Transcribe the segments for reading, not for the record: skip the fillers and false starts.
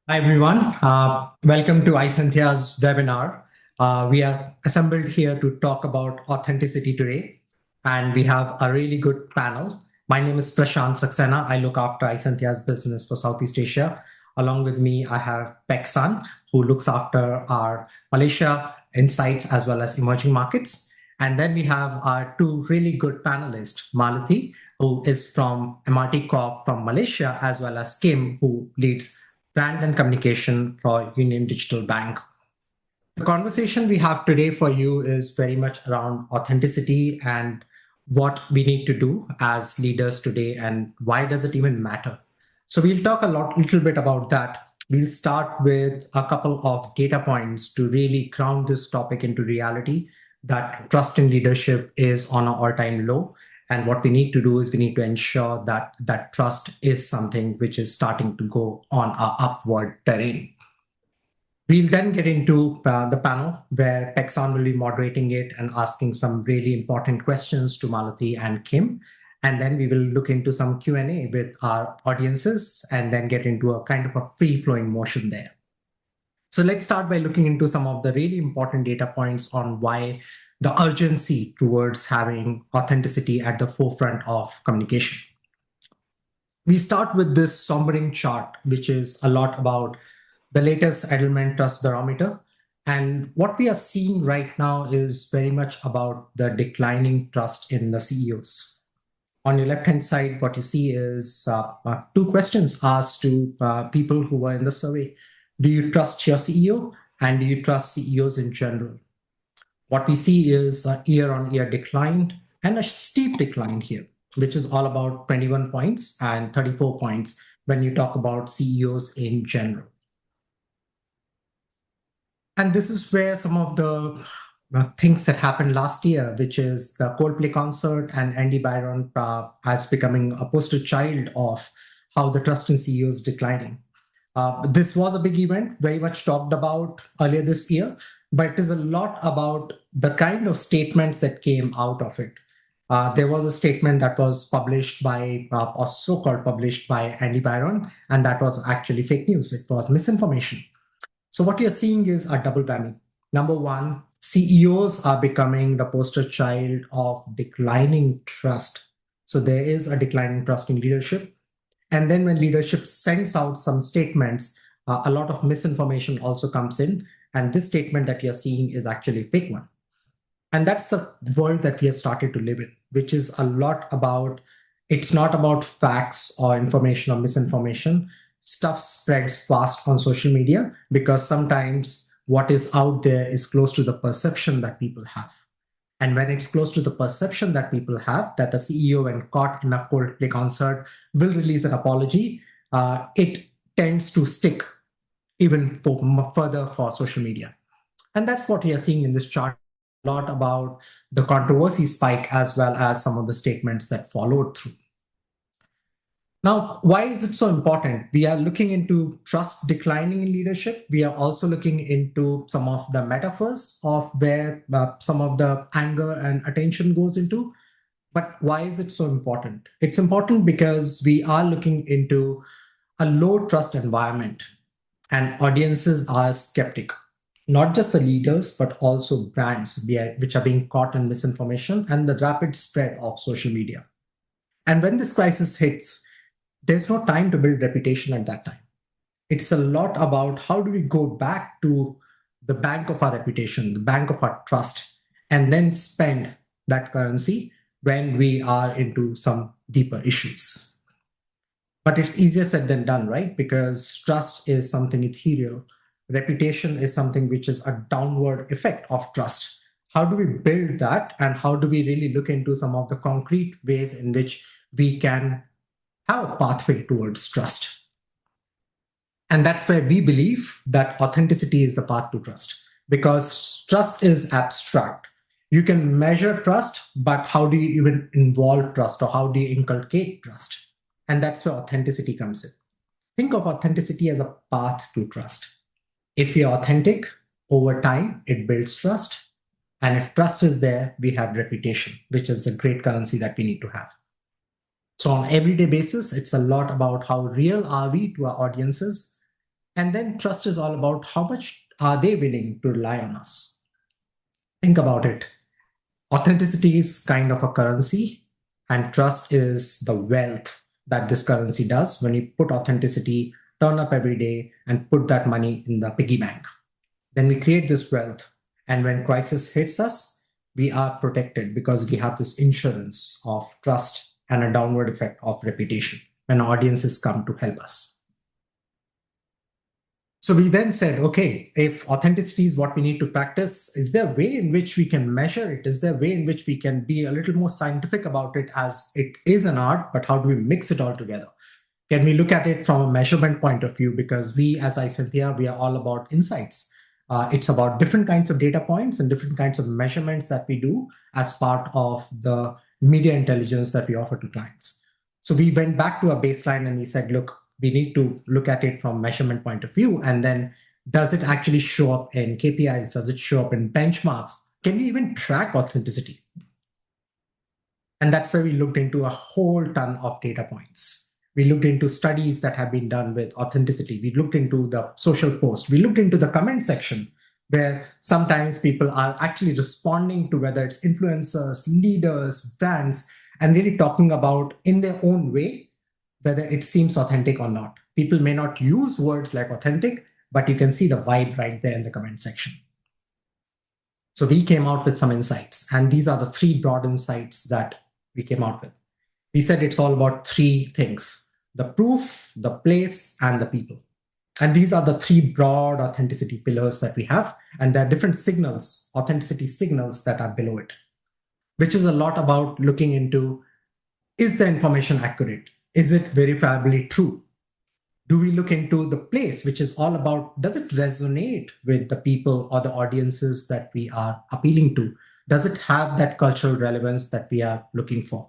Hi, everyone. Welcome to Isentia's webinar. We are assembled here to talk about authenticity today, and we have a really good panel. My name is Prashant Saxena. I look after Isentia's business for Southeast Asia. Along with me, I have Paik, who looks after our Malaysia insights as well as emerging markets. And then we have our two really good panelists, Malathi, who is from MRT Corp from Malaysia, as well as Kim, who leads brand and communication for UnionDigital Bank. The conversation we have today for you is very much around authenticity and what we need to do as leaders today and why does it even matter. So we'll talk little bit about that. We'll start with a couple of data points to really ground this topic into reality that trust in leadership is on an all-time low. And what we need to do is we need to ensure that that trust is something which is starting to go on our upward terrain. We'll then get into the panel where Peksan will be moderating it and asking some really important questions to Malathi and Kim. And then we will look into some Q&A with our audiences and then get into a kind of a free-flowing motion there. So let's start by looking into some of the really important data points on why the urgency towards having authenticity at the forefront of communication. We start with this sombering chart, which is a lot about the latest Edelman Trust Barometer. And what we are seeing right now is very much about the declining trust in the CEOs. On your left-hand side, what you see is two questions asked to people who were in the survey. Do you trust your CEO? And do you trust CEOs in general? What we see is a year-on-year decline and a steep decline here, which is all about 21 points and 34 points when you talk about CEOs in general. And this is where some of the things that happened last year, which is the Coldplay concert and Andy Byron as becoming a poster child of how the trust in CEOs declining. This was a big event, very much talked about earlier this year, but it is a lot about the kind of statements that came out of it. There was a statement that was published by, or so-called published by Andy Byron, and that was actually fake news. It was misinformation. So what you're seeing is a double whammy. Number one, CEOs are becoming the poster child of declining trust. So there is a declining trust in leadership. And then when leadership sends out some statements, a lot of misinformation also comes in. And this statement that you're seeing is actually a fake one. And that's the world that we have started to live in, which is a lot about, it's not about facts or information or misinformation. Stuff spreads fast on social media because sometimes what is out there is close to the perception that people have. And when it's close to the perception that people have, that a CEO, when caught in a Coldplay concert, will release an apology, it tends to stick even further for social media. And that's what we are seeing in this chart. A lot about the controversy spike as well as some of the statements that followed through. Now, why is it so important? We are looking into trust declining in leadership. We are also looking into some of the metaphors of where some of the anger and attention goes into. But why is it so important? It's important because we are looking into a low trust environment and audiences are skeptic. Not just the leaders, but also brands which are being caught in misinformation and the rapid spread of social media. And when this crisis hits, there's no time to build reputation at that time. It's a lot about how do we go back to the bank of our reputation, the bank of our trust, and then spend that currency when we are into some deeper issues. But it's easier said than done, right? Because trust is something ethereal. Reputation is something which is a downward effect of trust. How do we build that? And how do we really look into some of the concrete ways in which we can have a pathway towards trust? And that's where we believe that authenticity is the path to trust, because trust is abstract. You can measure trust, but how do you even involve trust, or how do you inculcate trust? And that's where authenticity comes in. Think of authenticity as a path to trust. If you're authentic, over time, it builds trust. And if trust is there, we have reputation, which is a great currency that we need to have. So on an everyday basis, it's a lot about how real are we to our audiences, And then trust is all about how much are they willing to rely on us. Think about it. Authenticity is kind of a currency, and trust is the wealth that this currency does when you put authenticity, turn up every day, and put that money in the piggy bank. Then we create this wealth. And when crisis hits us, we are protected because we have this insurance of trust and a downward effect of reputation when audiences come to help us. So we then said, okay, if authenticity is what we need to practice, is there a way in which we can measure it? Is there a way in which we can be a little more scientific about it, as it is an art, but how do we mix it all together? Can we look at it from a measurement point of view? Because we, as Isentia, we are all about insights. It's about different kinds of data points and different kinds of measurements that we do as part of the media intelligence that we offer to clients. So we went back to a baseline and we said, look, we need to look at it from measurement point of view. And then does it actually show up in KPIs? Does it show up in benchmarks? Can we even track authenticity? And that's where we looked into a whole ton of data points. We looked into studies that have been done with authenticity. We looked into the social post. We looked into the comment section, where sometimes people are actually responding to whether it's influencers, leaders, brands, and really talking about in their own way whether it seems authentic or not. People may not use words like authentic, but you can see the vibe right there in the comment section. So we came out with some insights, and these are the three broad insights that we came out with. We said it's all about three things: the proof, the place, and the people. And these are the three broad authenticity pillars that we have. And there are different signals, authenticity signals that are below it, which is a lot about looking into, is the information accurate? Is it verifiably true? Do we look into the place, which is all about, does it resonate with the people or the audiences that we are appealing to? Does it have that cultural relevance that we are looking for?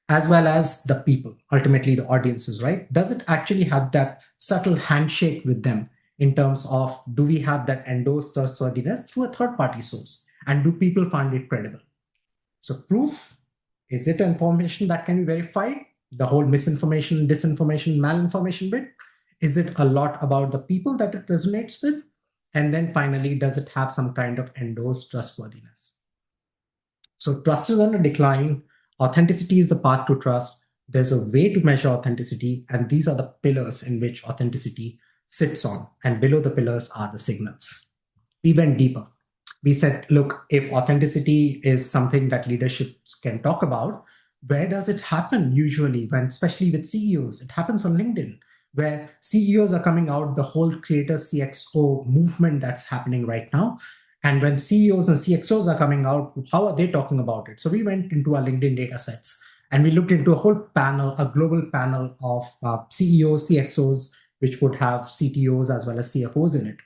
As well as the people, ultimately the audiences, right? Does it actually have that subtle handshake with them in terms of, do we have that endorsed trustworthiness through a third party source? And do people find it credible? So proof, is it information that can be verified? The whole misinformation, disinformation, malinformation bit. Is it a lot about the people that it resonates with? And then finally, does it have some kind of endorsed trustworthiness? So trust is on a decline. Authenticity is the path to trust. There's a way to measure authenticity, and these are the pillars in which authenticity sits on. And below the pillars are the signals. We went deeper. We said, look, if authenticity is something that leaderships can talk about, where does it happen usually? When, especially with CEOs, it happens on LinkedIn, where CEOs are coming out, the whole creator CXO movement that's happening right now. And when CEOs and CXOs are coming out, how are they talking about it? So we went into our LinkedIn data sets and we looked into a whole panel, a global panel of CEOs, CXOs, which would have CTOs as well as CFOs in it.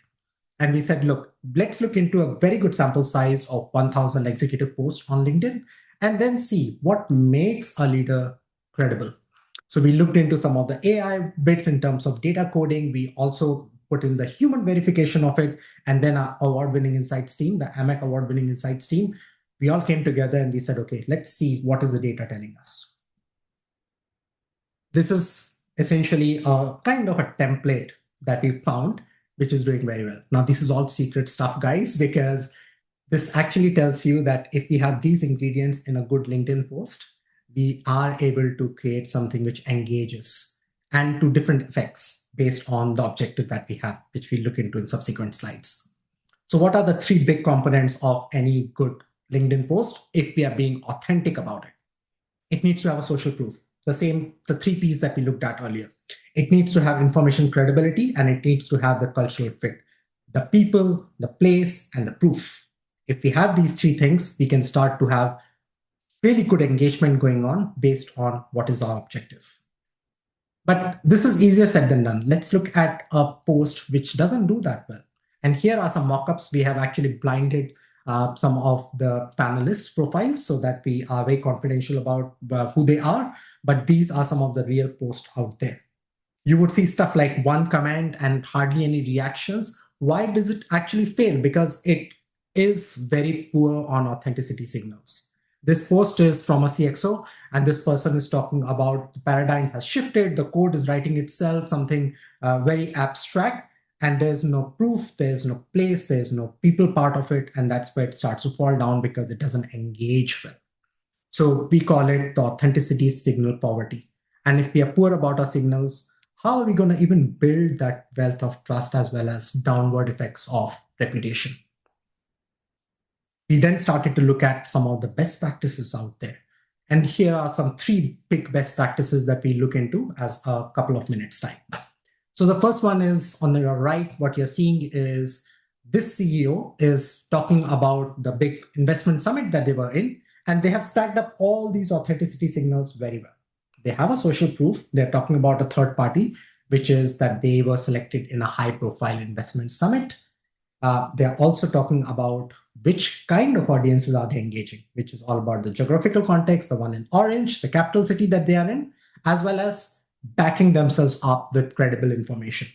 And we said, look, let's look into a very good sample size of 1,000 executive posts on LinkedIn and then see what makes a leader credible. So we looked into some of the AI bits in terms of data coding. We also put in the human verification of it. And then our award-winning insights team, the AMEC award-winning insights team, we all came together and we said, okay, let's see what is the data telling us. This is essentially a kind of a template that we found, which is doing very well. Now, this is all secret stuff, guys, because this actually tells you that if we have these ingredients in a good LinkedIn post, we are able to create something which engages and to different effects based on the objective that we have, which we'll look into in subsequent slides. So what are the three big components of any good LinkedIn post if we are being authentic about it? It needs to have a social proof. The three P's that we looked at earlier. It needs to have information credibility, and it needs to have the cultural fit. The people, the place, and the proof. If we have these three things, we can start to have really good engagement going on based on what is our objective. But this is easier said than done. Let's look at a post which doesn't do that well. And here are some mock-ups. We have actually blinded some of the panelists' profiles so that we are very confidential about who they are. But these are some of the real posts out there. You would see stuff like one comment and hardly any reactions. Why does it actually fail? Because it is very poor on authenticity signals. This post is from a CXO, and this person is talking about the paradigm has shifted, the code is writing itself, something very abstract. and there's no proof, there's no place, there's no people part of it, and that's where it starts to fall down because it doesn't engage well. So we call it the authenticity signal poverty. And if we are poor about our signals, how are we going to even build that wealth of trust as well as downward effects of reputation? We then started to look at some of the best practices out there. And here are some three big best practices that we look into as a couple of minutes time. So the first one is on your right, what you're seeing is this CEO is talking about the big investment summit that they were in, and they have stacked up all these authenticity signals very well. They have a social proof. They're talking about a third party, which is that they were selected in a high profile investment summit. They're also talking about which kind of audiences are they engaging, which is all about the geographical context, the one in orange, the capital city that they are in, as well as backing themselves up with credible information,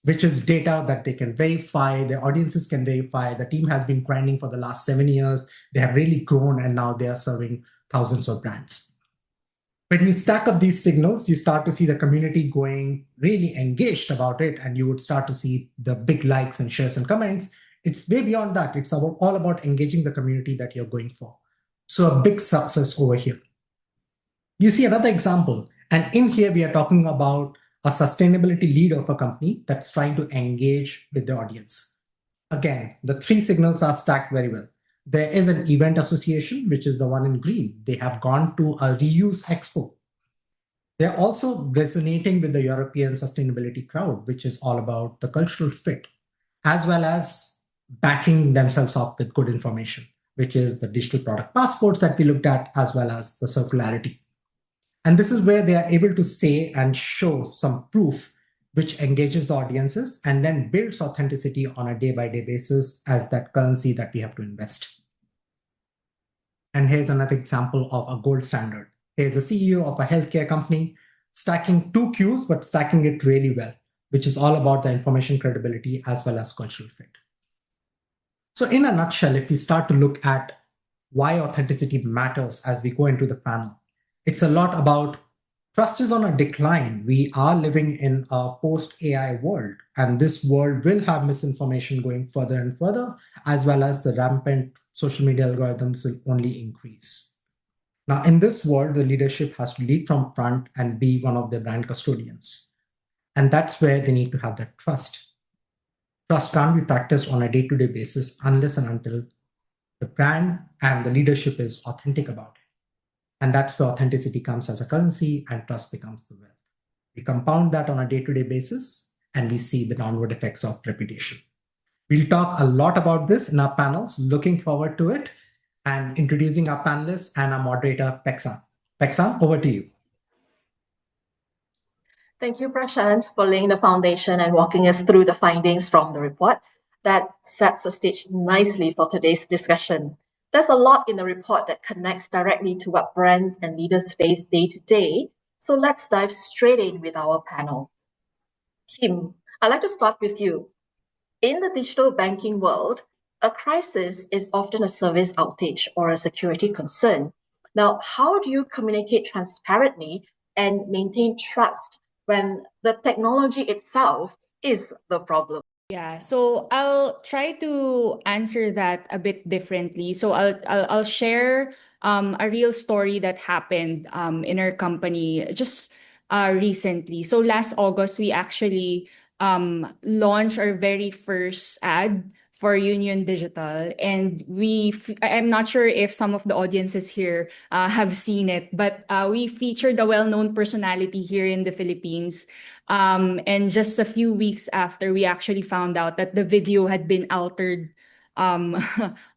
which is data that they can verify, their audiences can verify. The team has been grinding for the last 7 years. They have really grown, and now they are serving thousands of brands. When you stack up these signals, you start to see the community going really engaged about it, and you would start to see the big likes and shares and comments. It's way beyond that. It's all about engaging the community that you're going for. So a big success over here. You see another example, and in here we are talking about a sustainability lead of a company that's trying to engage with the audience. Again, the three signals are stacked very well. There is an event association, which is the one in green. They have gone to a reuse expo. They're also resonating with the European sustainability crowd, which is all about the cultural fit, as well as backing themselves up with good information, which is the digital product passports that we looked at, as well as the circularity. And this is where they are able to say and show some proof which engages the audiences and then builds authenticity on a day-by-day basis as that currency that we have to invest. And here's another example of a gold standard. Here's a CEO of a healthcare company stacking two Qs, but stacking it really well, which is all about the information credibility as well as cultural fit. So in a nutshell, if we start to look at why authenticity matters as we go into the panel, it's a lot about trust is on a decline. We are living in a post-AI world, and this world will have misinformation going further and further, as well as the rampant social media algorithms will only increase. Now, in this world, the leadership has to lead from front and be one of the brand custodians. And that's where they need to have that trust. Trust can't be practiced on a day-to-day basis unless and until the brand and the leadership is authentic about it. And that's where authenticity comes as a currency and trust becomes the wealth. We compound that on a day-to-day basis, and we see the downward effects of reputation. We'll talk a lot about this in our panels, looking forward to it, and introducing our panelist and our moderator, Peksan. Peksan, over to you. Thank you, Prashant, for laying the foundation and walking us through the findings from the report. That sets the stage nicely for today's discussion. There's a lot in the report that connects directly to what brands and leaders face day to day. So let's dive straight in with our panel. Kim, I'd like to start with you. In the digital banking world, a crisis is often a service outage or a security concern. Now, how do you communicate transparently and maintain trust when the technology itself is the problem? Yeah, so I'll try to answer that a bit differently. So I'll share a real story that happened in our company just recently. So last August we actually launched our very first ad for UnionDigital, and I'm not sure if some of the audiences here have seen it, but we featured a well-known personality here in the Philippines. And just a few weeks after, we actually found out that the video had been altered um,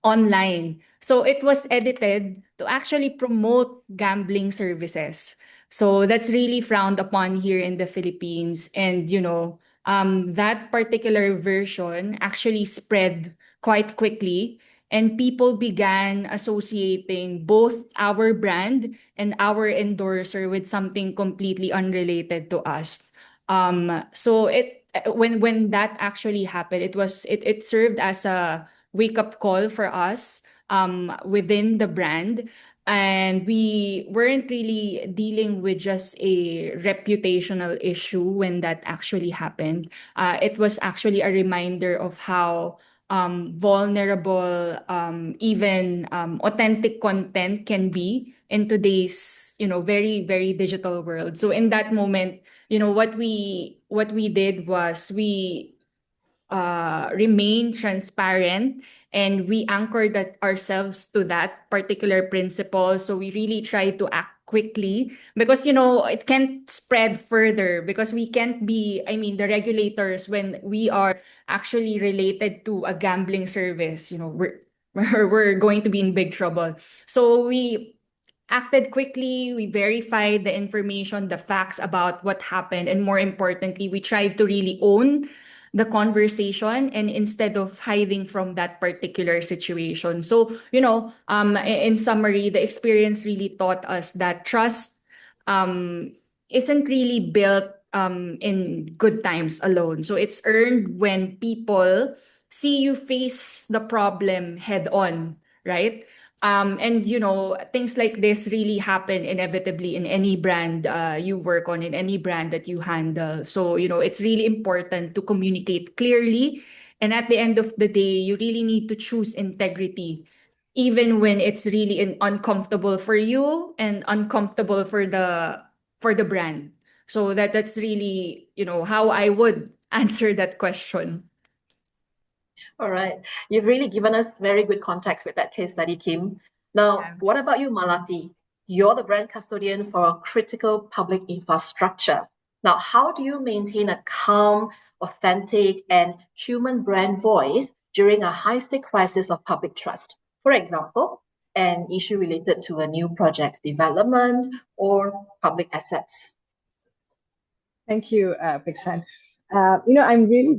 online. So it was edited to actually promote gambling services. So that's really frowned upon here in the Philippines. And, that particular version actually spread quite quickly. And people began associating both our brand and our endorser with something completely unrelated to us. So when that actually happened, it served as a wake up call for us within the brand. And we weren't really dealing with just a reputational issue when that actually happened. It was actually a reminder of how vulnerable even authentic content can be in today's very very digital world. So in that moment, what we did was we remain transparent, and we anchored ourselves to that particular principle. So we really try to act quickly, because it can't spread further, because we can't be, I mean, the regulators, when we are actually related to a gambling service, we're going to be in big trouble. So we acted quickly, we verified the information, the facts about what happened, and more importantly, we tried to really own the conversation, and instead of hiding from that particular situation. So, in summary, the experience really taught us that trust isn't really built in good times alone. So it's earned when people see you face the problem head on, right? And things like this really happen inevitably in any brand you work on, in any brand that you handle. So it's really important to communicate clearly, and at the end of the day, you really need to choose integrity, even when it's really uncomfortable for you and uncomfortable for the brand. So that's really how I would answer that question. All right. You've really given us very good context with that case study, Kim. Now, Yeah. what about you, Malathi? You're the brand custodian for a critical public infrastructure. Now, how do you maintain a calm, authentic, and human brand voice during a high-stake crisis of public trust? For example, an issue related to a new project's development or public assets. Thank you, Prashant. I'm really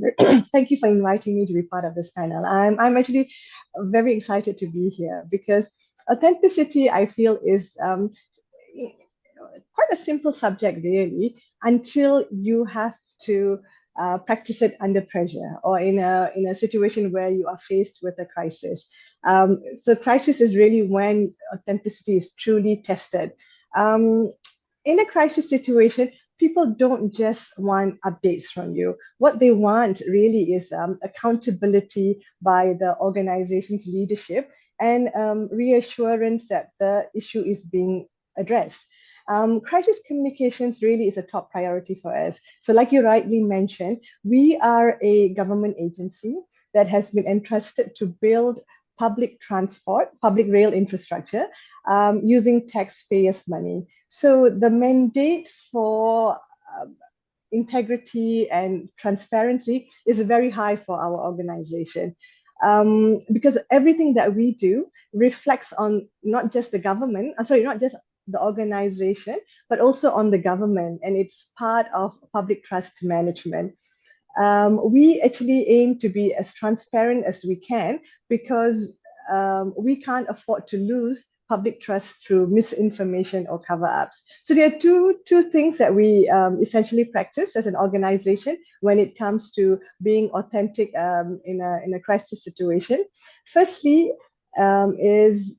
thank you for inviting me to be part of this panel. I'm actually very excited to be here because authenticity, I feel, is quite a simple subject, really, until you have to practice it under pressure or in a situation where you are faced with a crisis. So crisis is really when authenticity is truly tested. In a crisis situation, people don't just want updates from you. What they want really is accountability by the organization's leadership and reassurance that the issue is being addressed. Crisis communications really is a top priority for us. So like you rightly mentioned, we are a government agency that has been entrusted to build public transport, public rail infrastructure using taxpayers' money. So the mandate for integrity and transparency is very high for our organization. Because everything that we do reflects on not just the government, not just the organization, but also on the government, and it's part of public trust management. We actually aim to be as transparent as we can because we can't afford to lose public trust through misinformation or cover-ups. So there are two things that we essentially practice as an organization when it comes to being authentic in a crisis situation. Firstly, is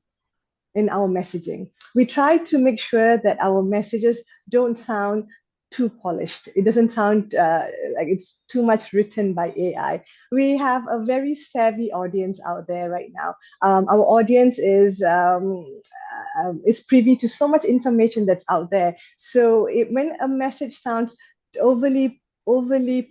in our messaging. We try to make sure that our messages don't sound too polished. It doesn't sound like it's too much written by AI. We have a very savvy audience out there right now. Our audience is privy to so much information that's out there. So when a message sounds overly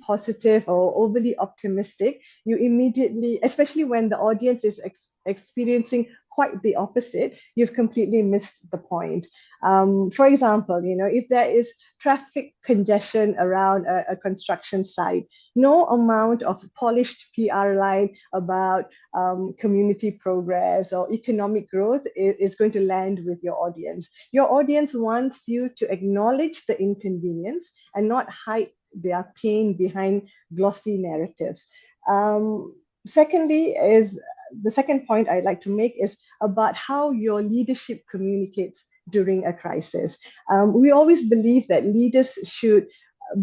positive or overly optimistic, you immediately, especially when the audience is experiencing quite the opposite, you've completely missed the point. For example, if there is traffic congestion around a construction site, no amount of polished PR line about community progress or economic growth is going to land with your audience. Your audience wants you to acknowledge the inconvenience and not hide their pain behind glossy narratives. Secondly, is the second point I'd like to make is about how your leadership communicates during a crisis. We always believe that leaders should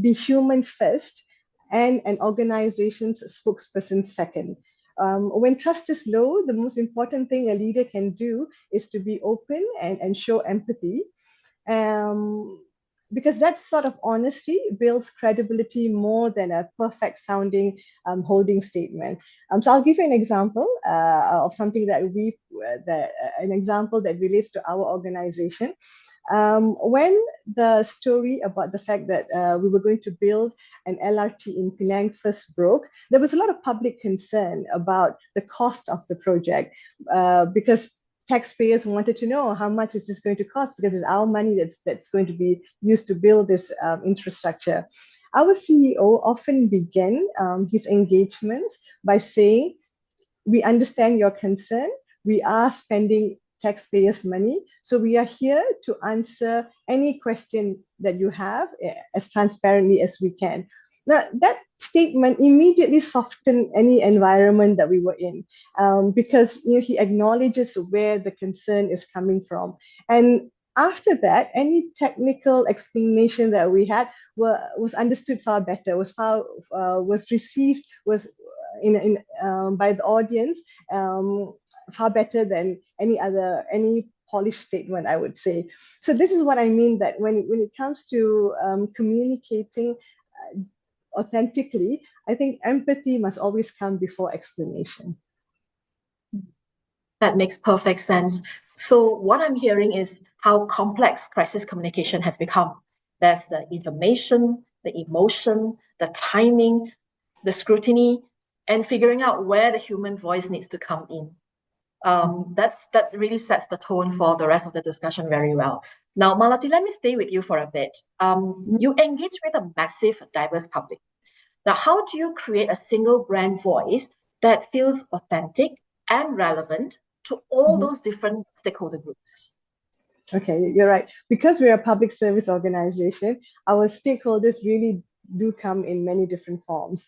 be human first and an organization's spokesperson second. When trust is low, the most important thing a leader can do is to be open and show empathy. Um, because that sort of honesty builds credibility more than a perfect sounding holding statement. So I'll give you an example of something an example that relates to our organization. When the story about the fact that we were going to build an LRT in Penang first broke, there was a lot of public concern about the cost of the project because taxpayers wanted to know how much is this going to cost, because it's our money that's going to be used to build this infrastructure. Our CEO often began his engagements by saying, we understand your concern. We are spending taxpayers' money. So we are here to answer any question that you have as transparently as we can. Now, that statement immediately softened any environment that we were in, because he acknowledges where the concern is coming from. And after that, any technical explanation that we had was understood far better, was received, was by the audience far better than any polished statement, I would say. So this is what I mean, that when it comes to communicating authentically, I think empathy must always come before explanation. That makes perfect sense. So what I'm hearing is how complex crisis communication has become. There's the information, the emotion, the timing, the scrutiny, and figuring out where the human voice needs to come in. That really sets the tone for the rest of the discussion very well. Now, Malathi, let me stay with you for a bit. You engage with a massive, diverse public. Now, how do you create a single brand voice that feels authentic and relevant to all those different stakeholder groups? Okay, you're right. Because we're a public service organization, our stakeholders really do come in many different forms.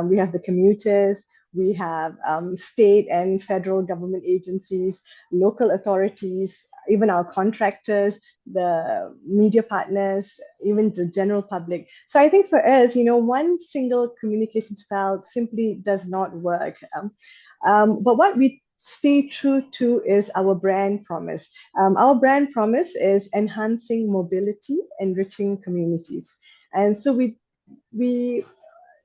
We have the commuters, we have state and federal government agencies, local authorities, even our contractors, the media partners, even the general public. So I think for us, one single communication style simply does not work. But what we stay true to is our brand promise. Our brand promise is enhancing mobility, enriching communities. And so we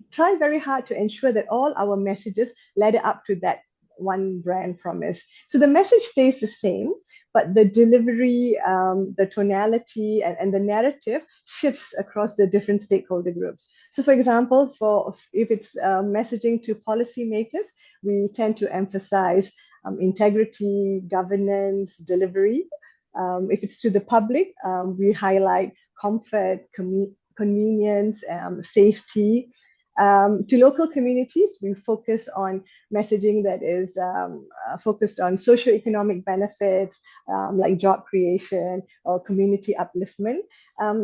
try very hard to ensure that all our messages ladder up to that one brand promise. So the message stays the same, but the delivery, the tonality, and the narrative shifts across the different stakeholder groups. So for example, if it's messaging to policymakers, we tend to emphasize integrity, governance, delivery. If it's to the public, we highlight comfort, convenience, safety. To local communities, we focus on messaging that is focused on socioeconomic benefits, like job creation or community upliftment.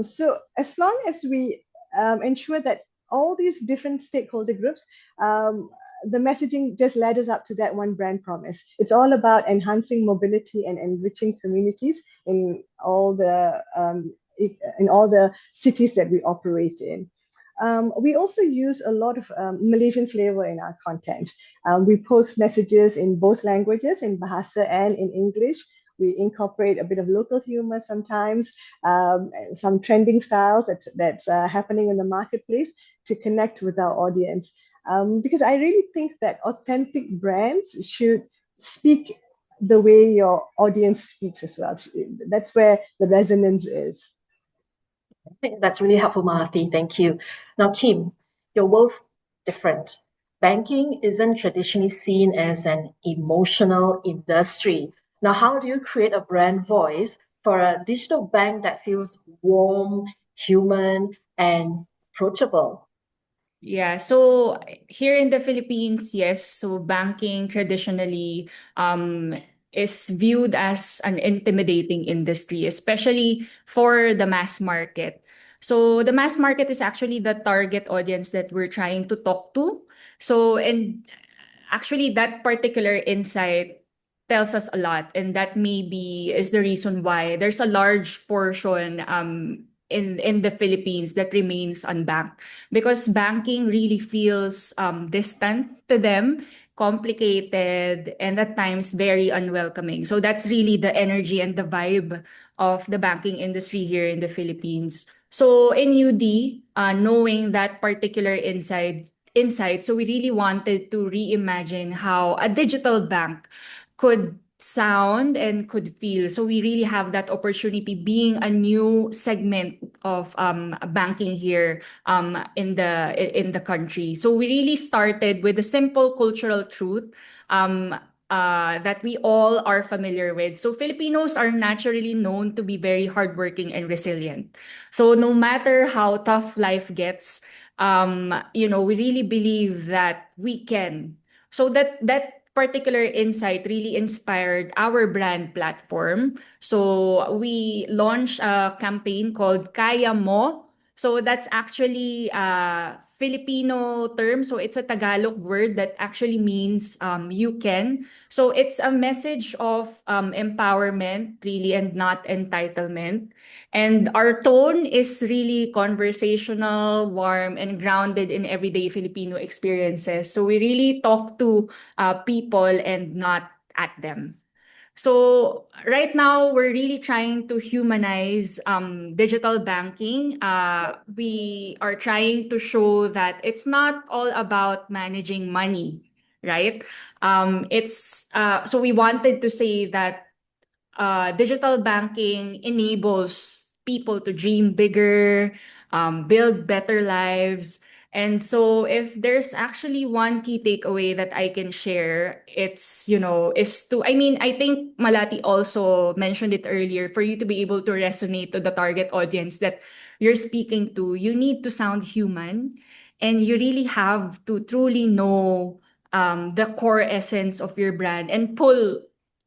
So as long as we ensure that all these different stakeholder groups, the messaging just ladders up to that one brand promise. It's all about enhancing mobility and enriching communities in all the cities that we operate in. We also use a lot of Malaysian flavor in our content. We post messages in both languages, in Bahasa and in English. We incorporate a bit of local humor sometimes, some trending styles that's happening in the marketplace to connect with our audience. Because I really think that authentic brands should speak the way your audience speaks as well. That's where the resonance is. I think that's really helpful, Malathi. Thank you. Now, Kim, your world's different. Banking isn't traditionally seen as an emotional industry. Now, how do you create a brand voice for a digital bank that feels warm, human, and approachable? Yeah, so here in the Philippines, yes, so banking traditionally is viewed as an intimidating industry, especially for the mass market. So the mass market is actually the target audience that we're trying to talk to. So, and actually that particular insight tells us a lot, and that maybe is the reason why there's a large portion in the Philippines that remains unbanked, because banking really feels distant to them, complicated, and at times very unwelcoming. So that's really the energy and the vibe of the banking industry here in the Philippines. So in UD, knowing that particular insight, so we really wanted to reimagine how a digital bank could sound and could feel. So we really have that opportunity being a new segment of banking here in the country. So we really started with a simple cultural truth um, that we all are familiar with. So Filipinos are naturally known to be very hardworking and resilient. So no matter how tough life gets, we really believe that we can. So that particular insight really inspired our brand platform. So we launched a campaign called Kaya Mo. So that's actually a Filipino term. So it's a Tagalog word that actually means you can. So it's a message of empowerment, really, and not entitlement. And our tone is really conversational, warm, and grounded in everyday Filipino experiences. So we really talk to people and not at them. So right now, we're really trying to humanize digital banking. We are trying to show that it's not all about managing money, right? So we wanted to say that digital banking enables people to dream bigger, build better lives. And so if there's actually one key takeaway that I can share, I think Malati also mentioned it earlier, for you to be able to resonate to the target audience that you're speaking to, you need to sound human, and you really have to truly know the core essence of your brand and pull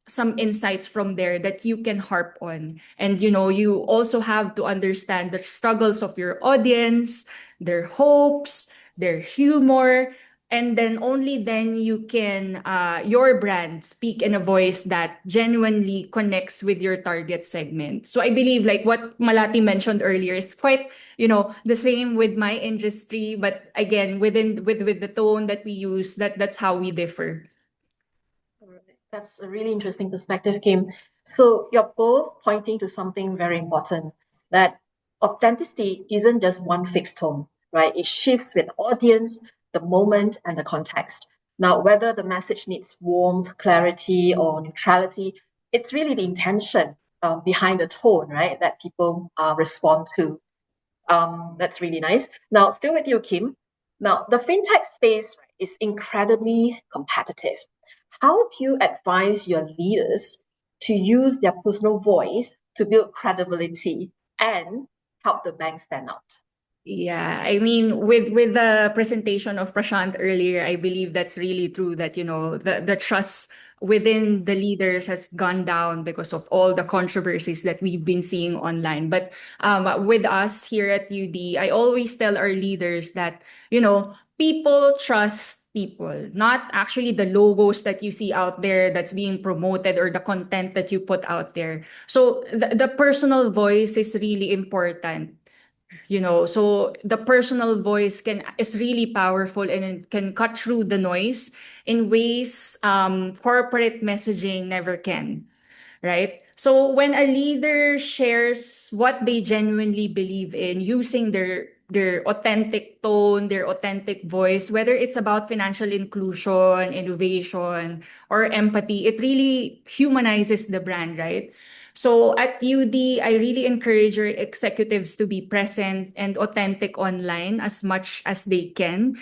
some insights from there that you can harp on. And you also have to understand the struggles of your audience, their hopes, their humor, and then only then you can your brand speak in a voice that genuinely connects with your target segment. So I believe, like what Malati mentioned earlier, is quite the same with my industry, but again, with the tone that we use, that's how we differ. That's a really interesting perspective, Kim. So you're both pointing to something very important, that authenticity isn't just one fixed tone, right? It shifts with the audience, the moment, and the context. Now, whether the message needs warmth, clarity, or neutrality, it's really the intention behind the tone, right, that people respond to. That's really nice. Now, still with you, Kim. Now, the fintech space, right, is incredibly competitive. How do you advise your leaders to use their personal voice to build credibility and help the bank stand out? Yeah, I mean, with the presentation of Prashant earlier, I believe that's really true, that the trust within the leaders has gone down because of all the controversies that we've been seeing online. But with us here at UD, I always tell our leaders that people trust people, not actually the logos that you see out there that's being promoted or the content that you put out there. So the personal voice is really important. So the personal voice is really powerful, and it can cut through the noise in ways corporate messaging never can, right? So when a leader shares what they genuinely believe in, using their authentic tone, their authentic voice, whether it's about financial inclusion, innovation, or empathy, it really humanizes the brand, right? So at UD, I really encourage your executives to be present and authentic online as much as they can,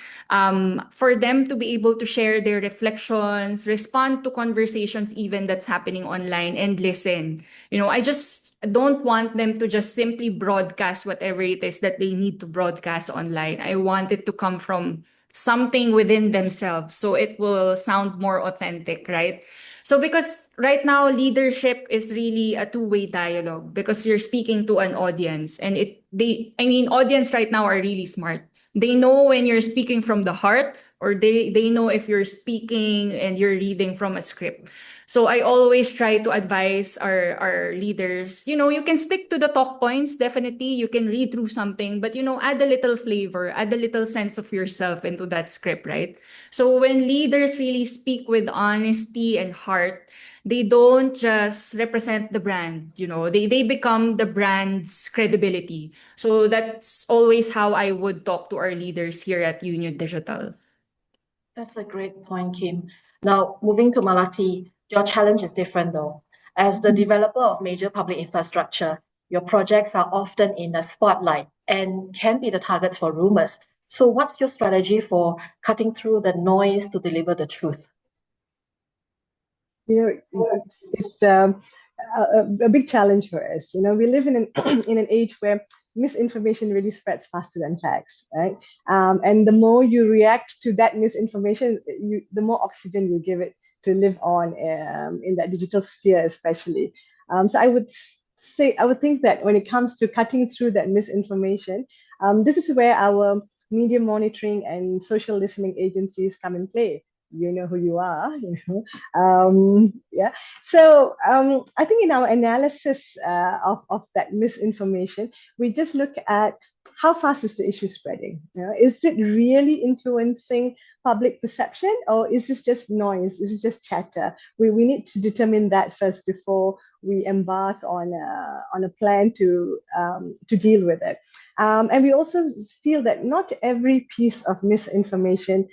for them to be able to share their reflections, respond to conversations even that's happening online, and listen. I just don't want them to just simply broadcast whatever it is that they need to broadcast online. I want it to come from something within themselves, so it will sound more authentic, right? So because right now leadership is really a two-way dialogue, because you're speaking to an audience, and audience right now are really smart. They know when you're speaking from the heart or they know if you're speaking and you're reading from a script. So I always try to advise our leaders, you can stick to the talk points. Definitely, you can read through something, but add a little flavor, add a little sense of yourself into that script, right? So when leaders really speak with honesty and heart, they don't just represent the brand, they become the brand's credibility. So that's always how I would talk to our leaders here at Union Digital. That's a great point, Kim. Now, moving to Malathi, your challenge is different though. As the developer of major public infrastructure, your projects are often in the spotlight and can be the targets for rumors. So, what's your strategy for cutting through the noise to deliver the truth? It's a big challenge for us. We live in an in an age where misinformation really spreads faster than facts, right? And the more you react to that misinformation, the more oxygen you give it to live on in that digital sphere, especially. So I would think that when it comes to cutting through that misinformation, this is where our media monitoring and social listening agencies come in play. You know who you are, yeah. So I think in our analysis of that misinformation, we just look at how fast is the issue spreading. Is it really influencing public perception, or is this just noise? Is it just chatter? We need to determine that first before we embark on a plan to deal with it. And we also feel that not every piece of misinformation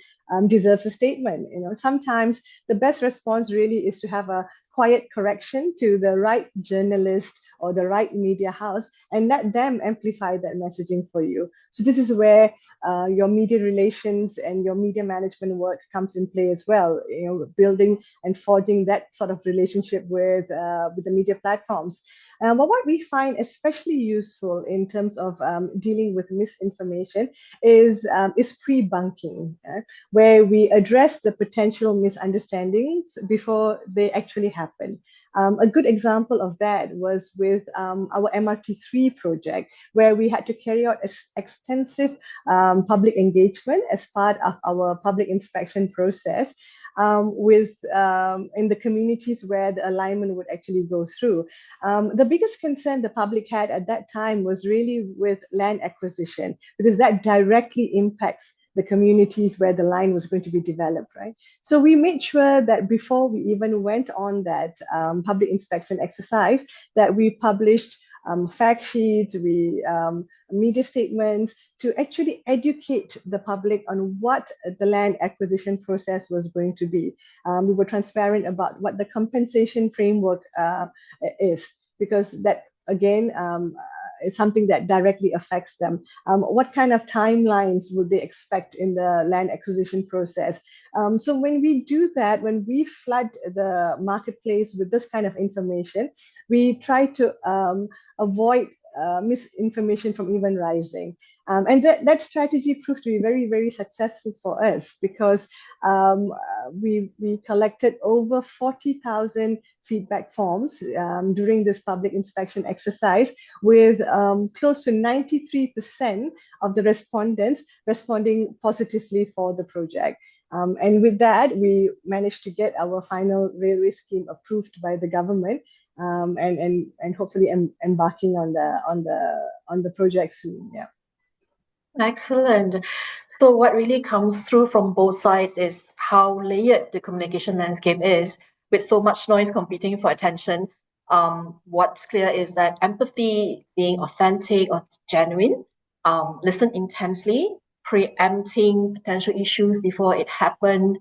deserves a statement. Sometimes the best response really is to have a quiet correction to the right journalist or the right media house and let them amplify that messaging for you. So this is where your media relations and your media management work comes in play as well. Building and forging that sort of relationship with the media platforms. But what we find especially useful in terms of dealing with misinformation is pre-bunking, where we address the potential misunderstandings before they actually happen. A good example of that was with our MRT3 project, where we had to carry out extensive public engagement as part of our public inspection process in the communities where the alignment would actually go through. The biggest concern the public had at that time was really with land acquisition, because that directly impacts the communities where the line was going to be developed, right? So we made sure that before we even went on that public inspection exercise, that we published fact sheets, media statements to actually educate the public on what the land acquisition process was going to be. We were transparent about what the compensation framework is, because that, again, is something that directly affects them. What kind of timelines would they expect in the land acquisition process? So when we do that, when we flood the marketplace with this kind of information, we try to avoid misinformation from even rising. And that strategy proved to be very, very successful for us, because we collected over 40,000 feedback forms during this public inspection exercise, with close to 93% of the respondents responding positively for the project. And with that, we managed to get our final railway scheme approved by the government, and hopefully embarking on the project soon. Yeah. Excellent. So what really comes through from both sides is how layered the communication landscape is, with so much noise competing for attention. What's clear is that empathy, being authentic or genuine, listen intensely, preempting potential issues before it happened,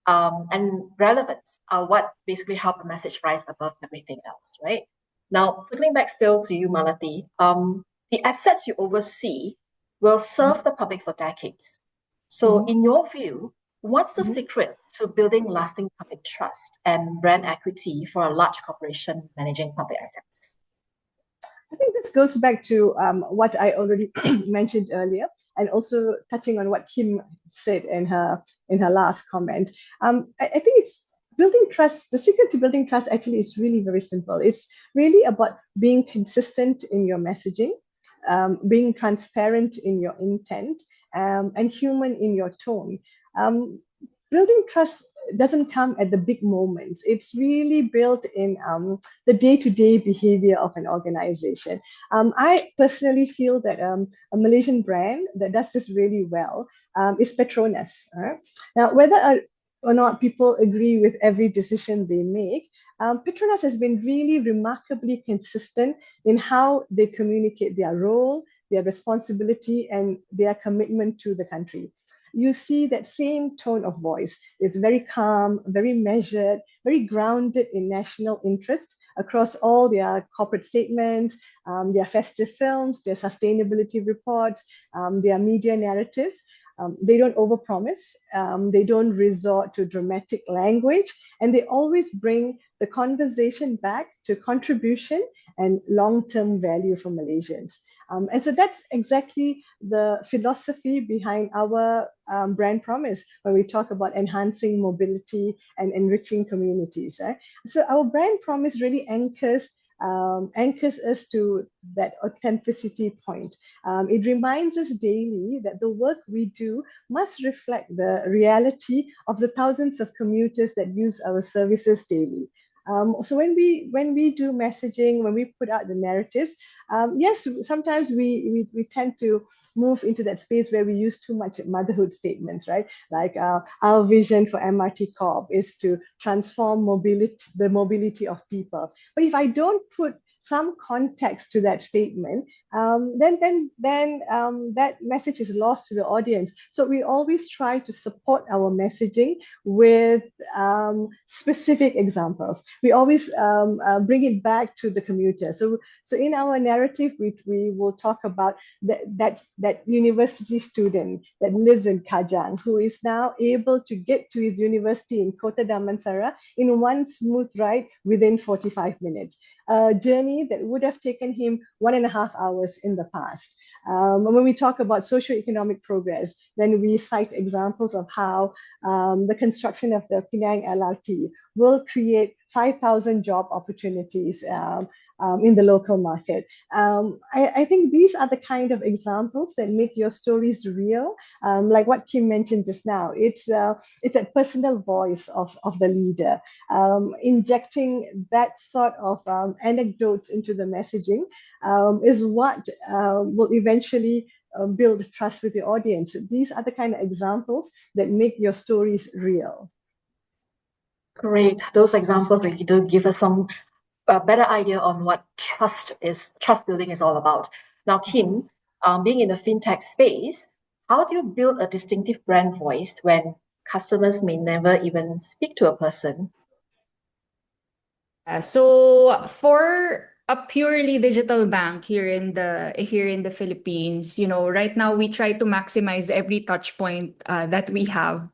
and relevance are what basically help a message rise above everything else, right? Now, circling back still to you, Malathi, the assets you oversee will serve the public for decades. So, in your view, what's the secret to building lasting public trust and brand equity for a large corporation managing public assets? I think this goes back to what I already mentioned earlier, and also touching on what Kim said in her last comment. I think it's building trust. The secret to building trust actually is really very simple. It's really about being consistent in your messaging, being transparent in your intent, and human in your tone. Building trust doesn't come at the big moments. It's really built in the day-to-day behavior of an organization. I personally feel that a Malaysian brand that does this really well is Petronas. Now, whether or not people agree with every decision they make, Petronas has been really remarkably consistent in how they communicate their role, their responsibility, and their commitment to the country. You see that same tone of voice. It's very calm, very measured, very grounded in national interest across all their corporate statements, their festive films, their sustainability reports, their media narratives. They don't overpromise, they don't resort to dramatic language, and they always bring the conversation back to contribution and long-term value for Malaysians. And so that's exactly the philosophy behind our brand promise when we talk about enhancing mobility and enriching communities. So our brand promise really anchors us to that authenticity point. It reminds us daily that the work we do must reflect the reality of the thousands of commuters that use our services daily. So when we do messaging, when we put out the narratives, yes, sometimes we tend to move into that space where we use too much motherhood statements, right? Like our vision for MRT Corp is to transform the mobility of people. But if I don't put some context to that statement, then that message is lost to the audience. So we always try to support our messaging with specific examples. We always bring it back to the commuter. So in our narrative, we will talk about that university student that lives in Kajang, who is now able to get to his university in Kota Damansara in one smooth ride within 45 minutes. A journey that would have taken him 1.5 hours in the past. When we talk about socioeconomic progress, then we cite examples of how the construction of the Penang LRT will create 5,000 job opportunities in the local market. I think these are the kind of examples that make your stories real. Like what Kim mentioned just now, it's a personal voice of the leader. Injecting that sort of anecdotes into the messaging is what will eventually build trust with the audience. These are the kind of examples that make your stories real. Great. Those examples really do give us some better idea on what trust building is all about. Now, Kim, being in the fintech space, how do you build a distinctive brand voice when customers may never even speak to a person? So for a purely digital bank here in the Philippines, right now we try to maximize every touch point that we have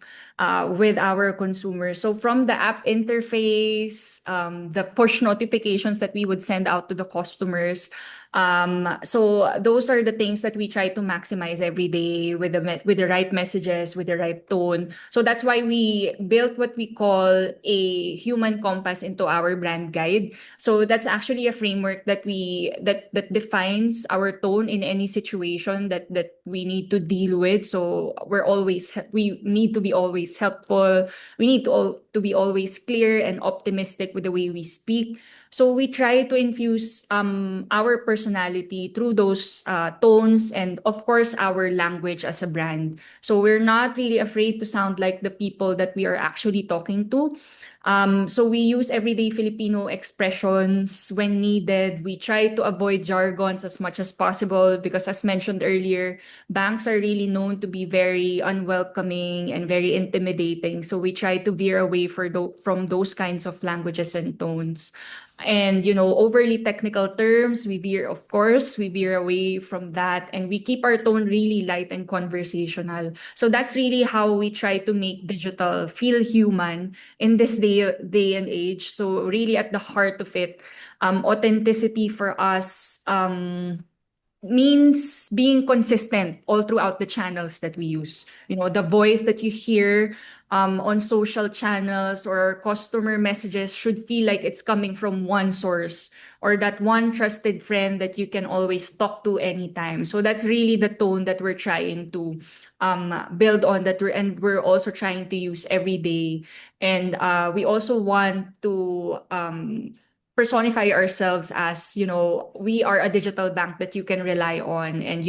with our consumers. So from the app interface, the push notifications that we would send out to the customers. So those are the things that we try to maximize every day with the right messages, with the right tone. So that's why we built what we call a human compass into our brand guide. So that's actually a framework that that defines our tone in any situation that we need to deal with. So we need to be always helpful. We need to be always clear and optimistic with the way we speak. So we try to infuse our personality through those tones and, of course, our language as a brand. So we're not really afraid to sound like the people that we are actually talking to. So we use everyday Filipino expressions when needed. We try to avoid jargons as much as possible because, as mentioned earlier, banks are really known to be very unwelcoming and very intimidating. So we try to veer away from those kinds of languages and tones. And, overly technical terms, we veer away from that, and we keep our tone really light and conversational. So that's really how we try to make digital feel human in this day and age. So really at the heart of it, authenticity for us means being consistent all throughout the channels that we use. The voice that you hear on social channels, or customer messages should feel like it's coming from one source, or that one trusted friend that you can always talk to anytime. So that's really the tone that we're trying to build on, we're also trying to use every day. And we also want to personify ourselves as, we are a digital bank that you can rely on. And,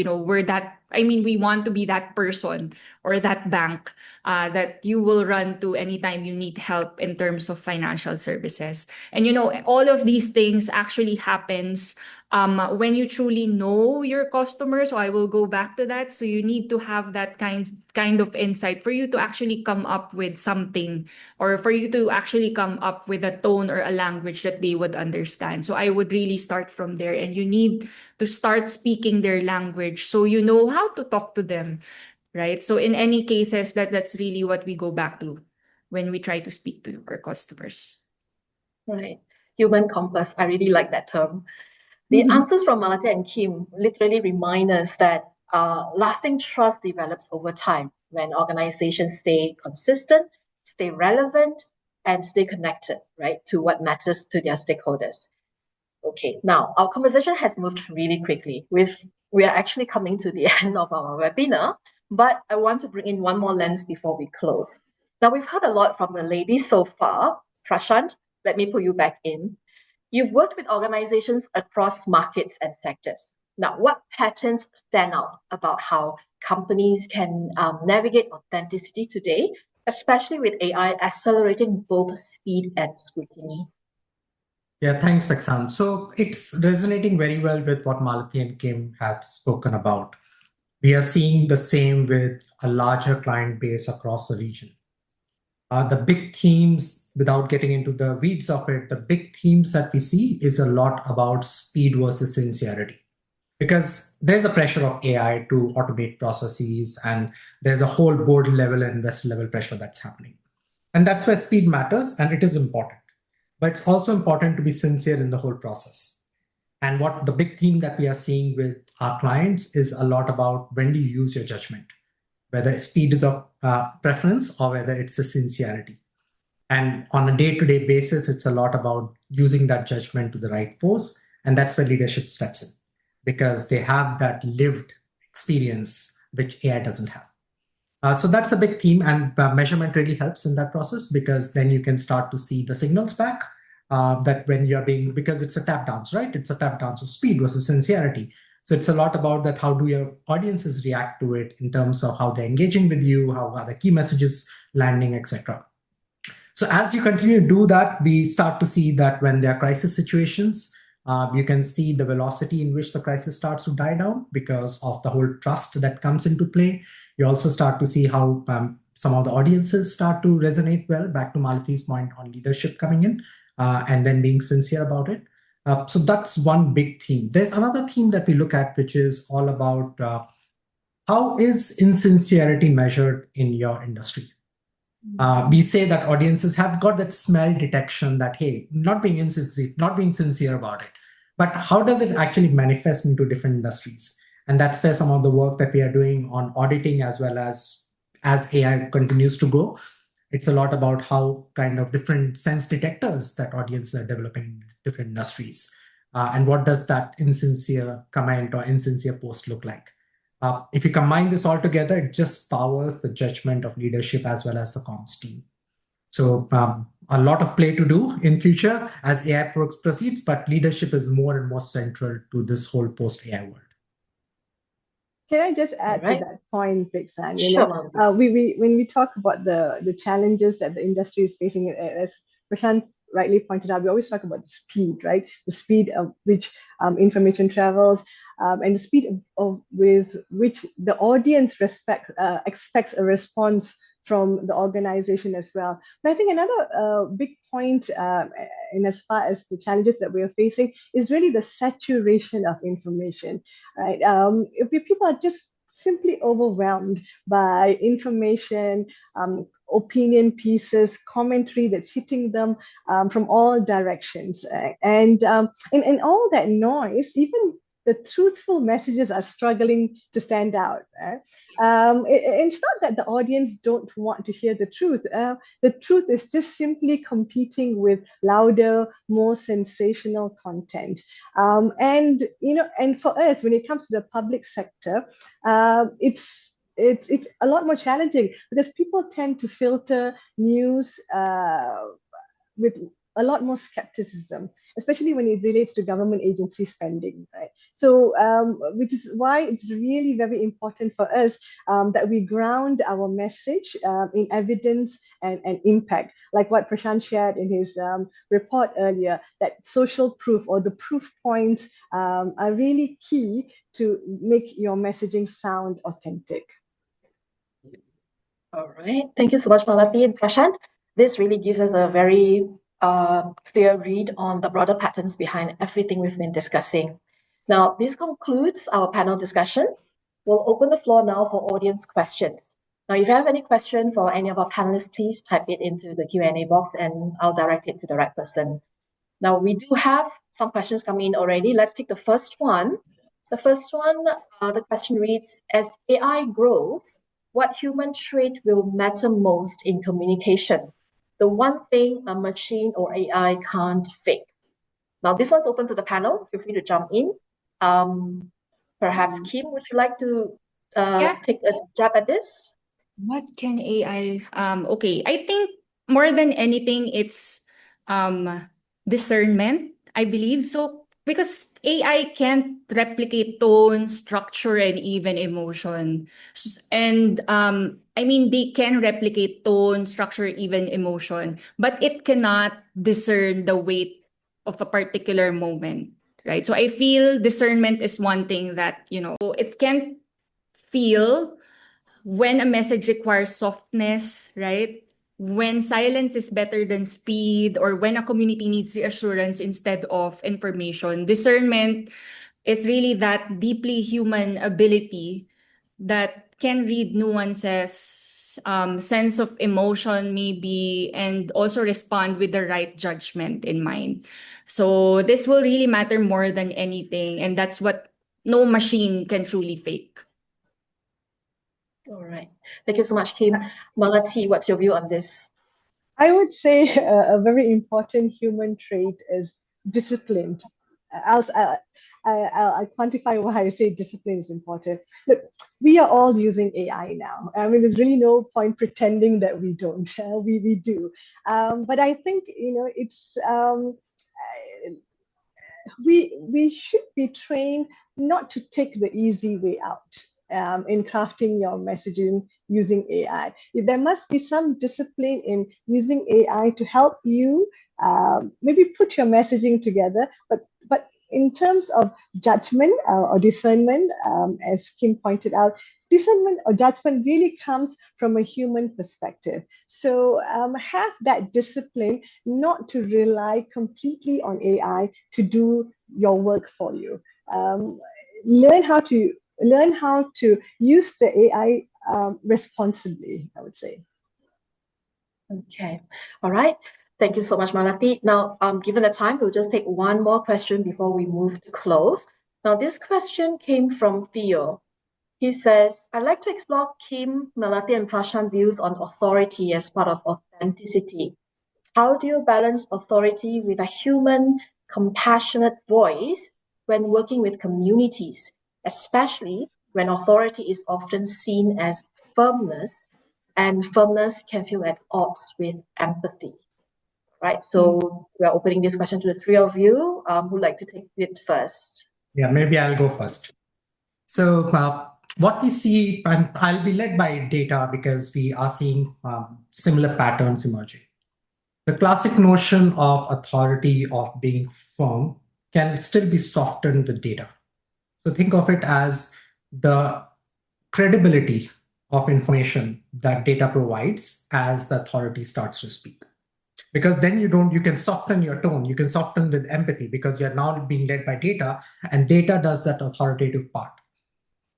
we want to be that person or that bank that you will run to anytime you need help in terms of financial services. And, all of these things actually happens when you truly know your customers. So I will go back to that. So you need to have that kind of insight for you to actually come up with something, or for you to actually come up with a tone or a language that they would understand. So I would really start from there, and you need to start speaking their language so you know how to talk to them, right? So in any cases, that's really what we go back to when we try to speak to our customers. Right. Human compass. I really like that term. The answers from Malathi and Kim literally remind us that lasting trust develops over time when organizations stay consistent, stay relevant, and stay connected, right, to what matters to their stakeholders. Okay, now our conversation has moved really quickly. We are actually coming to the end of our webinar, but I want to bring in one more lens before we close. Now, we've heard a lot from the ladies so far. Prashant, let me put you back in. You've worked with organizations across markets and sectors. Now, what patterns stand out about how companies can navigate authenticity today, especially with AI accelerating both speed and scrutiny? Yeah, thanks, Paik. So it's resonating very well with what Malathi and Kim have spoken about. We are seeing the same with a larger client base across the region. The big themes, without getting into the weeds of it, the big themes that we see is a lot about speed versus sincerity. Because there's a pressure of AI to automate processes, and there's a whole board level and investor level pressure that's happening. And that's where speed matters, and it is important. But it's also important to be sincere in the whole process. And what the big theme that we are seeing with our clients is a lot about when do you use your judgment, whether speed is of preference or whether it's a sincerity. And on a day-to-day basis, it's a lot about using that judgment to the right force. And that's where leadership steps in, because they have that lived experience, which AI doesn't have. So that's the big theme, and measurement really helps in that process, because then you can start to see the signals back that when you're because it's a tap dance, right? It's a tap dance of speed versus sincerity. So it's a lot about that. How do your audiences react to it in terms of how they're engaging with you, how are the key messages landing, etc. So as you continue to do that, we start to see that when there are crisis situations, you can see the velocity in which the crisis starts to die down because of the whole trust that comes into play. You also start to see how some of the audiences start to resonate well, back to Malathi's point on leadership coming in and then being sincere about it. So that's one big theme. There's another theme that we look at, which is all about how is insincerity measured in your industry? We say that audiences have got that smell detection that, hey, not being sincere about it. But how does it actually manifest into different industries? And that's where some of the work that we are doing on auditing, as well as AI continues to grow. It's a lot about how kind of different sense detectors that audiences are developing in different industries. And what does that insincere comment or insincere post look like? If you combine this all together, it just powers the judgment of leadership as well as the comms team. So a lot of play to do in future as AI proceeds, but leadership is more and more central to this whole post-AI world. Can I just add to that point, Paik? Sure. When we talk about the challenges that the industry is facing, as Prashant rightly pointed out, we always talk about the speed, right? The speed of which information travels, and the speed with which the audience expects a response from the organization as well. But I think another big point in as far as the challenges that we are facing is really the saturation of information, right? If people are just simply overwhelmed by information, opinion pieces, commentary that's hitting them from all directions. And in all that noise, even the truthful messages are struggling to stand out. It's not that the audience don't want to hear the truth. The truth is just simply competing with louder, more sensational content. And for us, when it comes to the public sector, it's a lot more challenging because people tend to filter news with a lot more skepticism, especially when it relates to government agency spending, right? So, which is why it's really very important for us that we ground our message in evidence and impact, like what Prashant shared in his report earlier, that social proof or the proof points are really key to make your messaging sound authentic. All right. Thank you so much, Malathi and Prashant. This really gives us a very clear read on the broader patterns behind everything we've been discussing. Now, this concludes our panel discussion. We'll open the floor now for audience questions. Now, if you have any question for any of our panelists, please type it into the Q&A box and I'll direct it to the right person. Now, we do have some questions coming in already. Let's take the first one. The first one, the question reads, as AI grows, what human trait will matter most in communication? The one thing a machine or AI can't fake. Now, this one's open to the panel. Feel free to jump in. Perhaps Kim, would you like to take a jab at this? What can AI? Okay, I think more than anything, it's discernment, I believe. So because AI can't replicate tone, structure, and even emotion. And I mean, they can replicate tone, structure, even emotion, but it cannot discern the weight of a particular moment, right? So I feel discernment is one thing that, it can't feel when a message requires softness, right? When silence is better than speed, or when a community needs reassurance instead of information. Discernment is really that deeply human ability that can read nuances, sense of emotion maybe, and also respond with the right judgment in mind. So this will really matter more than anything, and that's what no machine can truly fake. All right. Thank you so much, Kim. Malathi, what's your view on this? I would say a very important human trait is disciplined. I'll quantify why I say discipline is important. Look, we are all using AI now. I mean, there's really no point pretending that we don't. We do. But I think, it's we should be trained not to take the easy way out. In crafting your messaging using AI. There must be some discipline in using AI to help you maybe put your messaging together, but in terms of judgment or discernment, as Kim pointed out, discernment or judgment really comes from a human perspective. So have that discipline not to rely completely on AI to do your work for you. Learn how to use the AI responsibly, I would say. Okay. All right. Thank you so much, Malathi. Now, given the time, we'll just take one more question before we move to close. Now, this question came from Theo. He says, I'd like to explore Kim, Malathi, and Prashant's views on authority as part of authenticity. How do you balance authority with a human, compassionate voice when working with communities, especially when authority is often seen as firmness, and firmness can feel at odds with empathy? Right. So we're opening this question to the three of you. Who'd like to take it first? Yeah, maybe I'll go first. So what we see, and I'll be led by data because we are seeing similar patterns emerging. The classic notion of authority, of being firm, can still be softened with data. So think of it as the credibility of information that data provides as the authority starts to speak. Because then you can soften your tone, you can soften with empathy because you're now being led by data, and data does that authoritative part.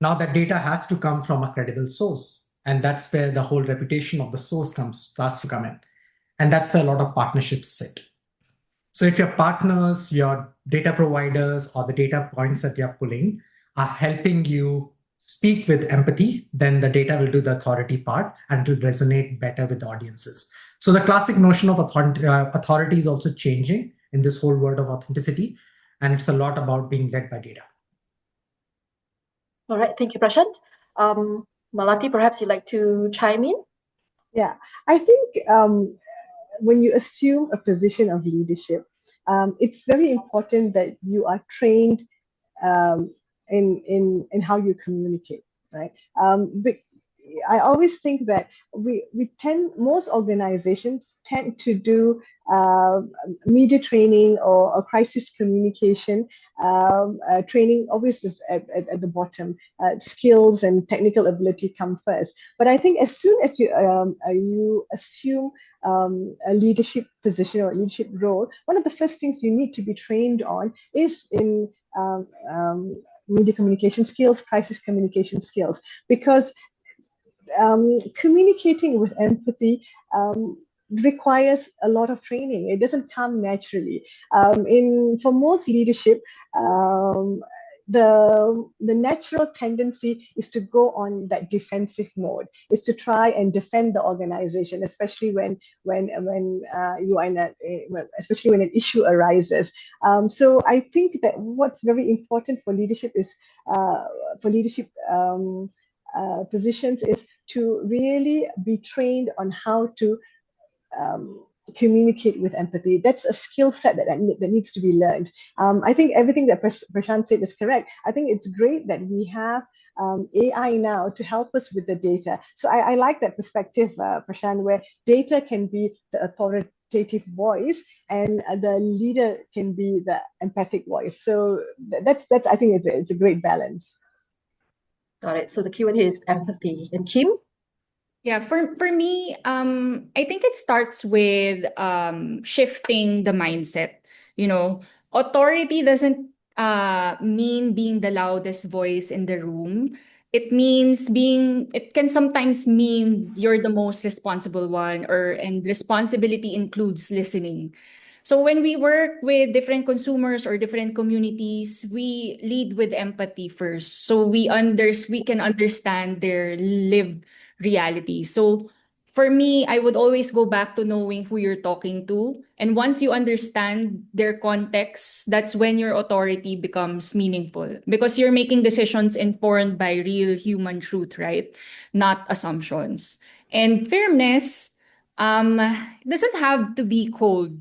Now that data has to come from a credible source, and that's where the whole reputation of the source starts to come in. And that's where a lot of partnerships sit. So if your partners, your data providers, or the data points that you're pulling are helping you speak with empathy, then the data will do the authority part and it will resonate better with audiences. So the classic notion of authority is also changing in this whole world of authenticity, and it's a lot about being led by data. All right, thank you, Prashant. Malathi, perhaps you'd like to chime in? Yeah, I think when you assume a position of leadership, it's very important that you are trained in how you communicate, right? I always think that most organizations tend to do media training or crisis communication training. Always is at the bottom. Skills and technical ability come first. But I think as soon as you assume a leadership position or a leadership role, one of the first things you need to be trained on is in media communication skills, crisis communication skills, because communicating with empathy requires a lot of training. It doesn't come naturally. For most leadership, the natural tendency is to go on that defensive mode, is to try and defend the organization, especially when you are in especially when an issue arises. So I think that what's very important for leadership is positions is to really be trained on how to communicate with empathy. That's a skill set that needs to be learned. I think everything that Prashant said is correct. I think it's great that we have AI now to help us with the data. So I like that perspective, Prashant, where data can be the authoritative voice and the leader can be the empathic voice. So that's I think it's a great balance. Got it. So the keyword here is empathy. And Kim? Yeah, for me, I think it starts with shifting the mindset. You know, authority doesn't mean being the loudest voice in the room. It can sometimes mean you're the most responsible one, and responsibility includes listening. So when we work with different consumers or different communities, we lead with empathy first. So we can understand their lived reality. So for me, I would always go back to knowing who you're talking to. And once you understand their context, that's when your authority becomes meaningful because you're making decisions informed by real human truth, right? Not assumptions. And fairness doesn't have to be cold.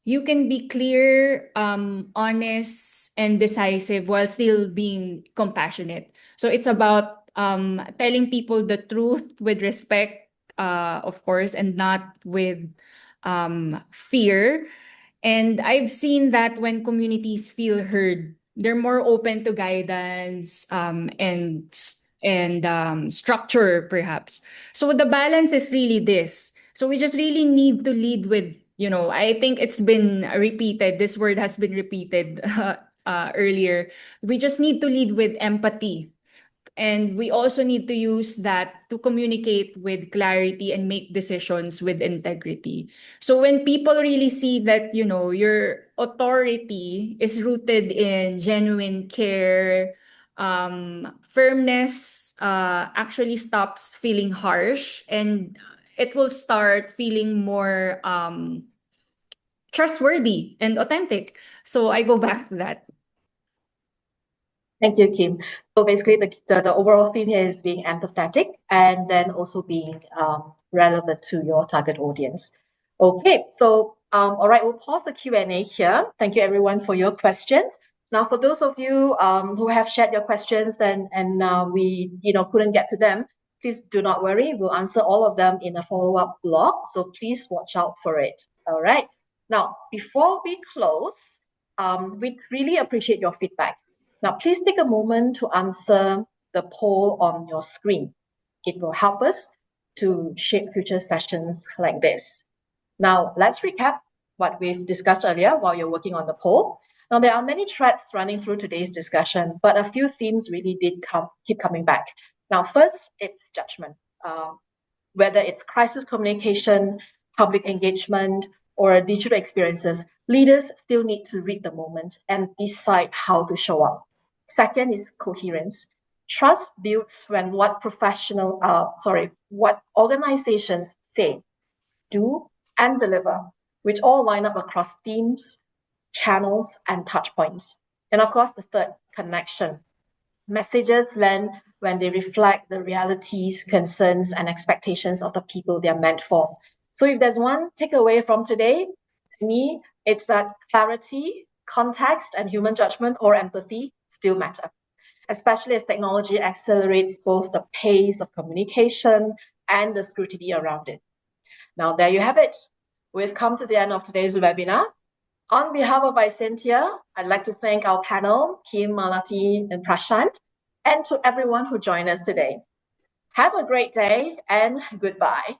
You can be clear, honest, and decisive while still being compassionate. So it's about telling people the truth with respect, of course, and not with fear. And I've seen that when communities feel heard, they're more open to guidance and structure, perhaps. So the balance is really this. So we just really need to lead with, I think it's been repeated. This word has been repeated earlier. We just need to lead with empathy. And we also need to use that to communicate with clarity and make decisions with integrity. So when people really see that, your authority is rooted in genuine care, firmness actually stops feeling harsh and it will start feeling more trustworthy and authentic. So I go back to that. Thank you, Kim. So basically, the overall theme here is being empathetic and then also being relevant to your target audience. Okay, so all right, we'll pause the Q&A here. Thank you, everyone, for your questions. Now, for those of you who have shared your questions and we couldn't get to them, please do not worry. We'll answer all of them in a follow-up blog. So please watch out for it. All right. Now, before we close, we really appreciate your feedback. Now, please take a moment to answer the poll on your screen. It will help us to shape future sessions like this. Now, let's recap what we've discussed earlier while you're working on the poll. Now, there are many threads running through today's discussion, but a few themes really did keep coming back. Now, first, it's judgment. Whether it's crisis communication, public engagement, or digital experiences, leaders still need to read the moment and decide how to show up. Second is coherence. Trust builds when what organizations say, do, and deliver, which all line up across themes, channels, and touch points. And of course, the third, connection. Messages land when they reflect the realities, concerns, and expectations of the people they are meant for. So if there's one takeaway from today, to me, it's that clarity, context, and human judgment or empathy still matter, especially as technology accelerates both the pace of communication and the scrutiny around it. Now, there you have it. We've come to the end of today's webinar. On behalf of Isentia, I'd like to thank our panel, Kim, Malathi, and Prashant, and to everyone who joined us today. Have a great day and goodbye.